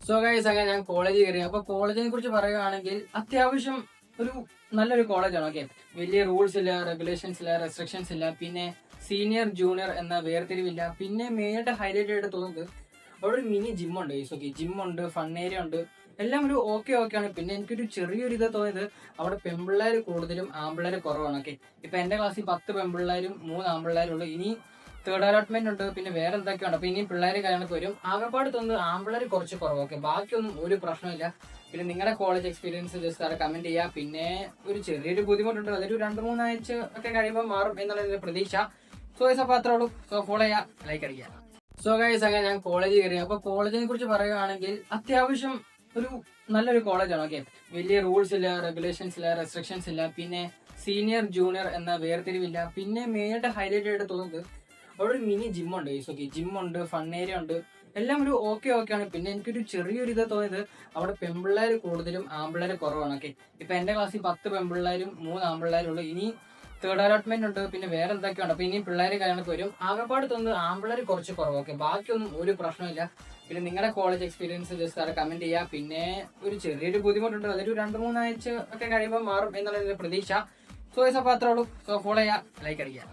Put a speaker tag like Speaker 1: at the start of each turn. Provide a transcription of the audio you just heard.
Speaker 1: So guys, അങ്ങനെ ഞാൻ കോളേജിൽ കയറി. അപ്പൊ കോളേജിനെ കുറിച്ച് പറയുകയാണെങ്കിൽ അത്യാവശ്യം ഒരു നല്ലൊരു കോളേജാണ്. ഓക്കെ, വലിയ റൂൾസ് ഇല്ല, റെഗുലേഷൻസ് ഇല്ല, റെസ്ട്രിക്ഷൻസ് ഇല്ല, പിന്നെ സീനിയർ ജൂനിയർ എന്ന വേർതിരിവില്ല. പിന്നെ മെയിനായിട്ട് ഹൈലൈറ്റ് ആയിട്ട് തോന്നുന്നത് അവിടെ ഒരു മിനി ജിമ്മുണ്ട്. ഓക്കെ, ജിമ്മുണ്ട്, ഫൺ ഏരിയ ഉണ്ട്, എല്ലാം ഒരു ഓക്കെ ആണ്. പിന്നെ എനിക്കൊരു ചെറിയൊരു ഇത് തോന്നിയത് അവിടെ പെൺപിള്ളേർ കൂടുതലും ആമ്പിള്ളേർ കുറവാണ്. ഓക്കെ, ഇപ്പൊ എന്റെ ക്ലാസ്സിൽ 10 പെൺപിള്ളേരും 3 ആമ്പിള്ളേരും ഉള്ളു. ഇനി തേർഡ് അലോട്ട്മെന്റ് ഉണ്ട്, പിന്നെ വേറെ എന്തൊക്കെയുണ്ട്. അപ്പൊ ഇനി പിള്ളേർ കാര്യങ്ങളൊക്കെ വരും. ആകെപ്പാട് തോന്നുന്നത് ആമ്പിള്ളേർ കുറച്ച് കുറവ്. ഓക്കെ, ബാക്കിയൊന്നും ഒരു പ്രശ്നമില്ല. പിന്നെ നിങ്ങളുടെ കോളേജ് എക്സ്പീരിയൻസ് ജസ്റ്റ് അവിടെ കമന്റ് ചെയ്യുക. പിന്നെ ഒരു ചെറിയൊരു ബുദ്ധിമുട്ടുണ്ട്, അതൊരു 2-3 ആഴ്ച ഒക്കെ കഴിയുമ്പോൾ മാറും എന്നുള്ള പ്രതീക്ഷ. സോ ഗൈസ്, അപ്പൊ അത്രേ ഉള്ളൂ. സോ ഫോളോ ചെയ്യുക, ലൈക്ക് അടിക്കുക. സോ ഗൈസ്, അങ്ങനെ ഞാൻ കോളേജിൽ കയറി. അപ്പൊ കോളേജിനെ കുറിച്ച് പറയുകയാണെങ്കിൽ അത്യാവശ്യം ഒരു നല്ലൊരു കോളേജാണ്. ഓക്കെ, വലിയ റൂൾസ് ഇല്ല, റെഗുലേഷൻസ് ഇല്ല, റെസ്ട്രിക്ഷൻസ് ഇല്ല, പിന്നെ സീനിയർ ജൂനിയർ എന്ന വേർതിരിവില്ല. പിന്നെ മെയിനായിട്ട് ഹൈലൈറ്റ് ആയിട്ട് തോന്നുന്നത് അവിടെ ഒരു മിനി ജിമ്മുണ്ട്. ഓക്കെ, ജിമ്മുണ്ട്, ഫൺ ഏരിയ ഉണ്ട്, എല്ലാം ഒരു ഓക്കെ ആണ്. പിന്നെ എനിക്കൊരു ചെറിയൊരു ഇത് തോന്നിയത് അവിടെ പെൺപിള്ളേർ കൂടുതലും ആമ്പിള്ളേർ കുറവാണ്. ഓക്കെ, ഇപ്പൊ എന്റെ ക്ലാസ്സിൽ 10 പെൺപിള്ളേരും 3 ആമ്പിള്ളേരും ഉള്ളു. ഇനി തേർഡ് അലോട്ട്മെന്റ് ഉണ്ട്, പിന്നെ വേറെ എന്തൊക്കെയുണ്ട്. അപ്പൊ ഇനി പിള്ളേർ കാര്യങ്ങളൊക്കെ വരും. ആകെപ്പാട് തോന്നുന്നത് ആമ്പിള്ളേർ കുറച്ച് കുറവ്. ഓക്കെ, ബാക്കിയൊന്നും ഒരു പ്രശ്നമില്ല. പിന്നെ നിങ്ങളുടെ കോളേജ് എക്സ്പീരിയൻസ് ജസ്റ്റ് അവിടെ കമന്റ് ചെയ്യുക. പിന്നെ ഒരു ചെറിയൊരു ബുദ്ധിമുട്ടുണ്ട്, അതൊരു 2-3 ആഴ്ച ഒക്കെ കഴിയുമ്പോൾ മാറും എന്നുള്ള പ്രതീക്ഷ. സോ ഗൈസ്, അപ്പൊ അത്രേ ഉള്ളൂ. സോ ഫോളോ ചെയ്യുക, ലൈക്ക് അടിക്കുക.